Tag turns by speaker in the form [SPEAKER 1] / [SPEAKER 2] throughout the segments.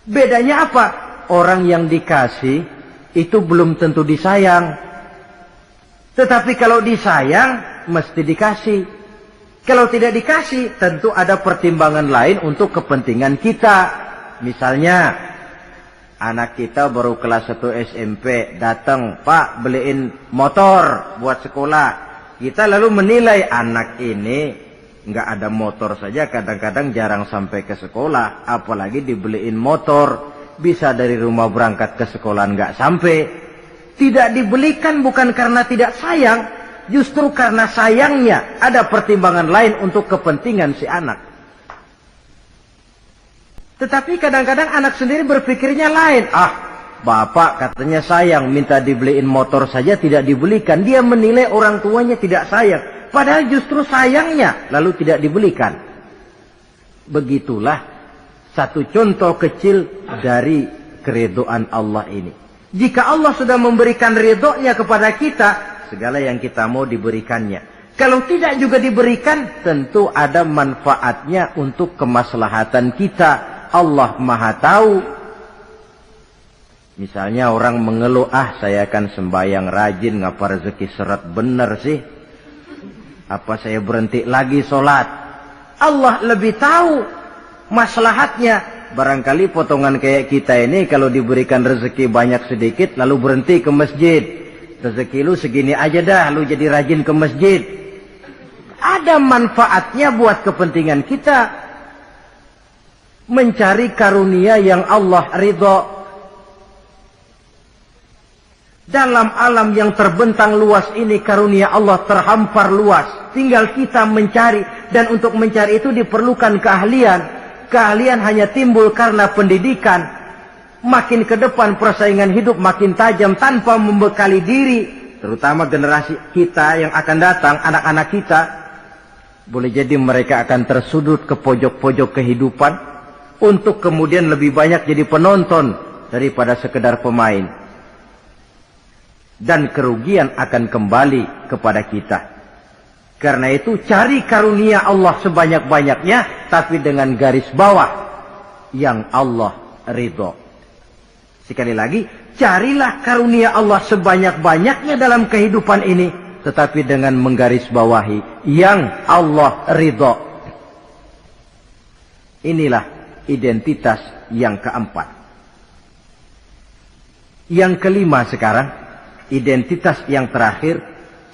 [SPEAKER 1] Bedanya apa? Orang yang dikasih itu belum tentu disayang. Tetapi kalau disayang, mesti dikasih. Kalau tidak dikasih, tentu ada pertimbangan lain untuk kepentingan kita. Misalnya, anak kita baru kelas 1 SMP, datang, Pak beliin motor buat sekolah. Kita lalu menilai anak ini nggak ada motor saja, kadang-kadang jarang sampai ke sekolah. Apalagi dibeliin motor, bisa dari rumah berangkat ke sekolah nggak sampai. Tidak dibelikan bukan karena tidak sayang, justru karena sayangnya ada pertimbangan lain untuk kepentingan si anak. Tetapi kadang-kadang anak sendiri berpikirnya lain. Bapak katanya sayang, minta dibeliin motor saja tidak dibelikan. Dia menilai orang tuanya tidak sayang. Padahal justru sayangnya lalu tidak dibelikan. Begitulah satu contoh kecil dari keridhaan Allah ini. Jika Allah sudah memberikan ridhonya kepada kita, segala yang kita mau diberikannya. Kalau tidak juga diberikan, tentu ada manfaatnya untuk kemaslahatan kita. Allah Maha tahu. Misalnya orang mengeluh, saya akan sembahyang rajin, ngapa rezeki seret bener sih? Apa saya berhenti lagi sholat? Allah lebih tahu maslahatnya. Barangkali potongan kayak kita ini kalau diberikan rezeki banyak sedikit, lalu berhenti ke masjid. Rezeki lu segini aja dah, lu jadi rajin ke masjid. Ada manfaatnya buat kepentingan kita. Mencari karunia yang Allah ridho. Dalam alam yang terbentang luas ini, karunia Allah terhampar luas. Tinggal kita mencari. Dan untuk mencari itu diperlukan keahlian. Keahlian hanya timbul karena pendidikan. Makin ke depan persaingan hidup makin tajam tanpa membekali diri. Terutama generasi kita yang akan datang, anak-anak kita. Boleh jadi mereka akan tersudut ke pojok-pojok kehidupan. Untuk kemudian lebih banyak jadi penonton daripada sekedar pemain. Dan kerugian akan kembali kepada kita. Karena itu cari karunia Allah sebanyak-banyaknya, tapi dengan garis bawah yang Allah ridho. Sekali lagi, carilah karunia Allah sebanyak-banyaknya dalam kehidupan ini, tetapi dengan menggarisbawahi yang Allah ridho. Inilah identitas yang keempat. Yang kelima sekarang, identitas yang terakhir,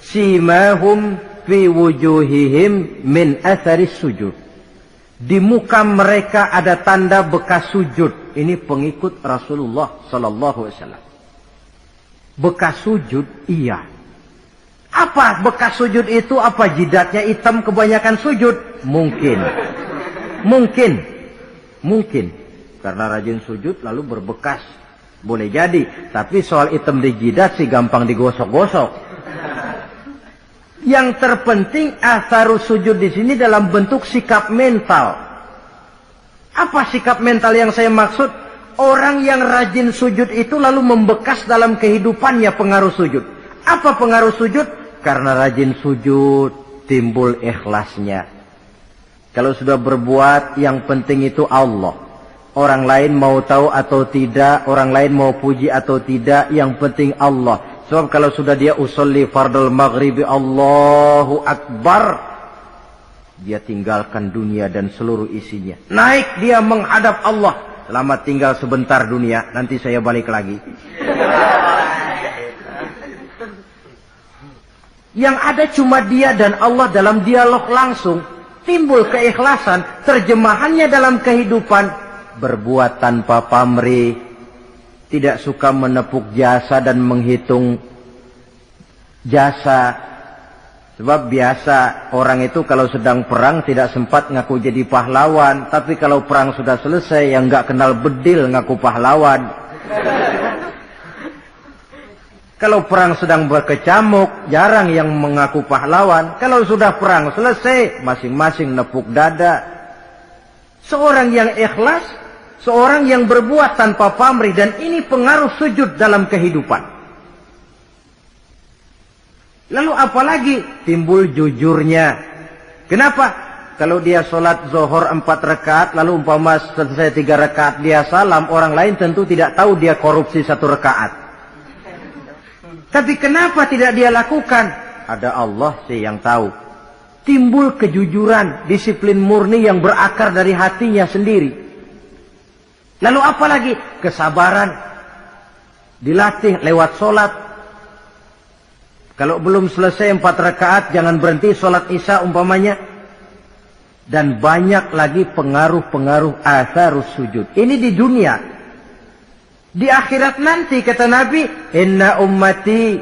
[SPEAKER 1] simahum fi wujuhihim min atharis sujud. Di muka mereka ada tanda bekas sujud. Ini pengikut Rasulullah sallallahu alaihi wasallam. Bekas sujud, iya. Apa bekas sujud itu? Apa jidatnya hitam kebanyakan sujud? Mungkin. Karena rajin sujud lalu berbekas. Boleh jadi. Tapi soal hitam di jidat sih gampang digosok-gosok. Yang terpenting atharus sujud di sini dalam bentuk sikap mental. Apa sikap mental yang saya maksud? Orang yang rajin sujud itu lalu membekas dalam kehidupannya pengaruh sujud. Apa pengaruh sujud? Karena rajin sujud timbul ikhlasnya. Kalau sudah berbuat, yang penting itu Allah. Orang lain mau tahu atau tidak, orang lain mau puji atau tidak, yang penting Allah. Sebab kalau sudah dia usolli fardal maghribi Allahu Akbar, dia tinggalkan dunia dan seluruh isinya. Naik dia menghadap Allah. Selamat tinggal sebentar dunia, nanti saya balik lagi. Yang ada cuma dia dan Allah dalam dialog langsung. Timbul keikhlasan, terjemahannya dalam kehidupan. Berbuat tanpa pamrih. Tidak suka menepuk jasa dan menghitung jasa. Sebab biasa orang itu kalau sedang perang tidak sempat ngaku jadi pahlawan. Tapi kalau perang sudah selesai, yang nggak kenal bedil ngaku pahlawan. Kalau perang sedang berkecamuk, jarang yang mengaku pahlawan. Kalau sudah perang selesai, masing-masing nepuk dada. Seorang yang ikhlas, seorang yang berbuat tanpa pamrih, dan ini pengaruh sujud dalam kehidupan. Lalu apalagi timbul jujurnya. Kenapa? Kalau dia sholat zuhur 4 rakaat, lalu umpama selesai 3 rakaat dia salam, orang lain tentu tidak tahu dia korupsi 1 rakaat. Tapi kenapa tidak dia lakukan? Ada Allah sih yang tahu. Timbul kejujuran, disiplin murni yang berakar dari hatinya sendiri. Lalu apa lagi? Kesabaran. Dilatih lewat sholat. Kalau belum selesai 4 rakaat, jangan berhenti sholat isya umpamanya. Dan banyak lagi pengaruh-pengaruh atharus sujud. Ini di dunia. Di akhirat nanti kata Nabi, inna ummati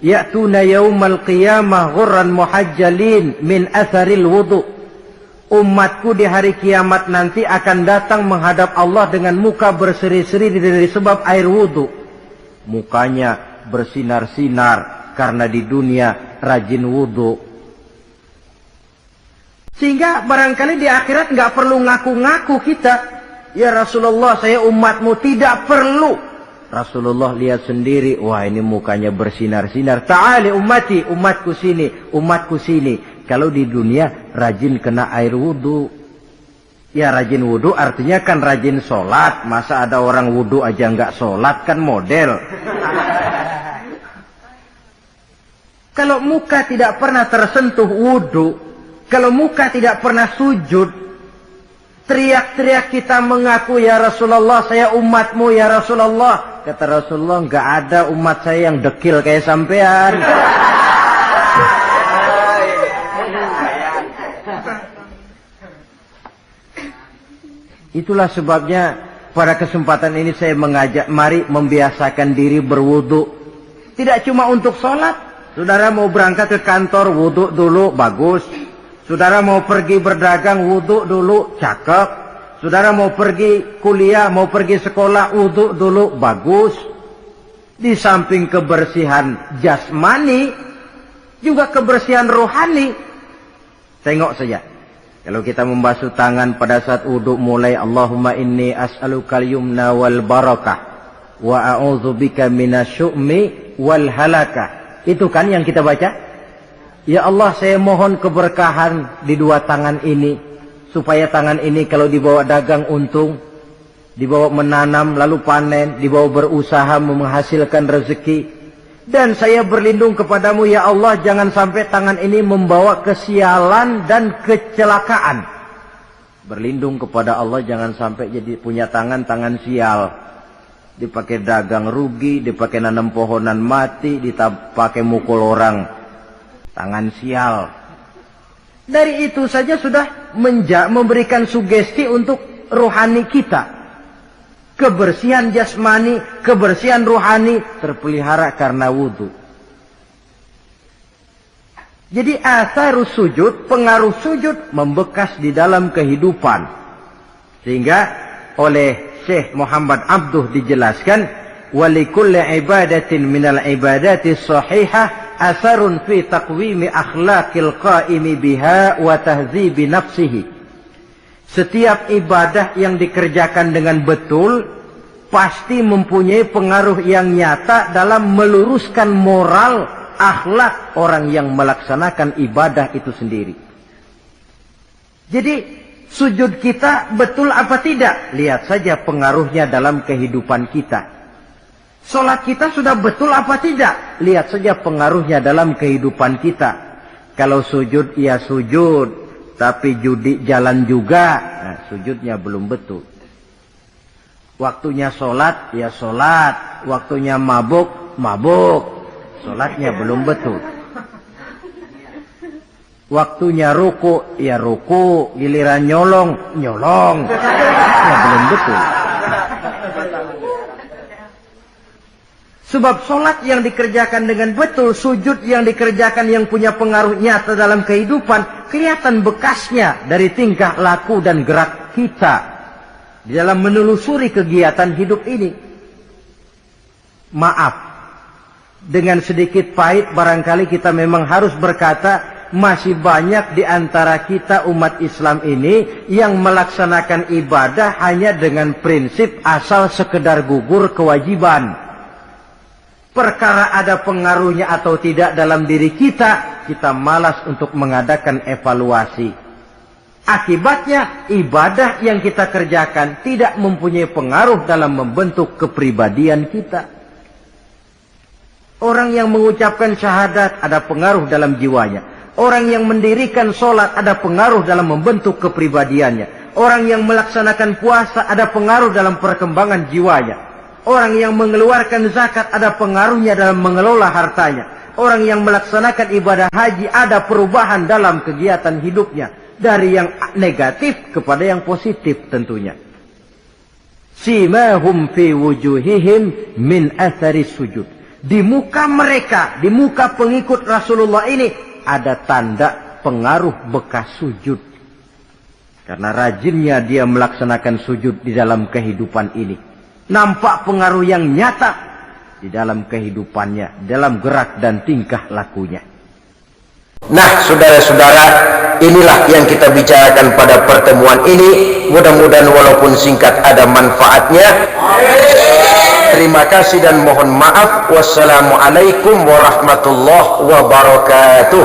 [SPEAKER 1] ya'tuna yaumal qiyamah ghurran muhajjalin min atharil wudu. Umatku di hari kiamat nanti akan datang menghadap Allah dengan muka berseri-seri dari sebab air wudu. Mukanya bersinar-sinar karena di dunia rajin wudu. Sehingga barangkali di akhirat nggak perlu ngaku-ngaku kita. Ya Rasulullah, saya umatmu, tidak perlu. Rasulullah lihat sendiri, wah ini mukanya bersinar-sinar. Ta'ali ummati, umatku sini, umatku sini. Kalau di dunia rajin kena air wudu. Ya rajin wudu artinya kan rajin sholat. Masa ada orang wudu aja nggak sholat, kan model. Kalau muka tidak pernah tersentuh wudu, kalau muka tidak pernah sujud, teriak-teriak kita mengaku, ya Rasulullah, saya umatmu, ya Rasulullah. Kata Rasulullah, nggak ada umat saya yang dekil kayak sampean. Itulah sebabnya pada kesempatan ini saya mengajak, mari membiasakan diri berwudu. Tidak cuma untuk sholat. Saudara mau berangkat ke kantor, wudu dulu, bagus. Saudara mau pergi berdagang, wudu dulu, cakep. Saudara mau pergi kuliah, mau pergi sekolah, wudu dulu, bagus. Di samping kebersihan jasmani, juga kebersihan rohani. Tengok saja. Kalau kita membasuh tangan pada saat wudu mulai, Allahumma inni as'alukal yumna wal barakah, wa a'udzubika minasyu'mi wal halakah. Itu kan yang kita baca? Ya Allah, saya mohon keberkahan di 2 tangan ini. Supaya tangan ini kalau dibawa dagang untung, dibawa menanam lalu panen, dibawa berusaha menghasilkan rezeki. Dan saya berlindung kepadamu ya Allah, jangan sampai tangan ini membawa kesialan dan kecelakaan. Berlindung kepada Allah jangan sampai jadi punya tangan sial. Dipakai dagang rugi, dipakai nanam pohonan mati, dipakai mukul orang. Tangan sial. Dari itu saja sudah memberikan sugesti untuk rohani kita. Kebersihan jasmani, kebersihan rohani terpelihara karena wudu. Jadi atharus sujud, pengaruh sujud membekas di dalam kehidupan. Sehingga oleh Syekh Muhammad Abduh dijelaskan, walikulli ibadatin minal ibadati sahihah asarun fi taqwimi akhlaqil qaimi biha wa tahzibi nafsihi. Setiap ibadah yang dikerjakan dengan betul pasti mempunyai pengaruh yang nyata dalam meluruskan moral akhlak orang yang melaksanakan ibadah itu sendiri. Jadi sujud kita betul apa tidak? Lihat saja pengaruhnya dalam kehidupan kita. Sholat kita sudah betul apa tidak? Lihat saja pengaruhnya dalam kehidupan kita. Kalau sujud, ya sujud. Tapi judi jalan juga. Nah, sujudnya belum betul. Waktunya sholat, ya sholat. Waktunya mabuk, mabuk. Sholatnya belum betul. Waktunya ruku, ya ruku. Giliran nyolong, nyolong. Ya belum betul. Sebab sholat yang dikerjakan dengan betul, sujud yang dikerjakan yang punya pengaruh nyata dalam kehidupan, kelihatan bekasnya dari tingkah laku dan gerak kita di dalam menelusuri kegiatan hidup ini. Maaf, dengan sedikit pahit barangkali kita memang harus berkata, masih banyak di antara kita umat Islam ini yang melaksanakan ibadah hanya dengan prinsip asal sekedar gugur kewajiban. Perkara ada pengaruhnya atau tidak dalam diri kita, kita malas untuk mengadakan evaluasi. Akibatnya ibadah yang kita kerjakan tidak mempunyai pengaruh dalam membentuk kepribadian kita. Orang yang mengucapkan syahadat ada pengaruh dalam jiwanya. Orang yang mendirikan sholat ada pengaruh dalam membentuk kepribadiannya. Orang yang melaksanakan puasa ada pengaruh dalam perkembangan jiwanya. Orang yang mengeluarkan zakat ada pengaruhnya dalam mengelola hartanya. Orang yang melaksanakan ibadah haji ada perubahan dalam kegiatan hidupnya. Dari yang negatif kepada yang positif tentunya. Simahum fi wujuhihim min athari sujud. Di muka mereka, di muka pengikut Rasulullah ini ada tanda pengaruh bekas sujud. Karena rajinnya dia melaksanakan sujud di dalam kehidupan ini. Nampak pengaruh yang nyata di dalam kehidupannya, dalam gerak dan tingkah lakunya.
[SPEAKER 2] Nah, saudara-saudara, inilah yang kita bicarakan pada pertemuan ini. Mudah-mudahan walaupun singkat ada manfaatnya. Terima kasih dan mohon maaf. Wassalamualaikum warahmatullahi wabarakatuh.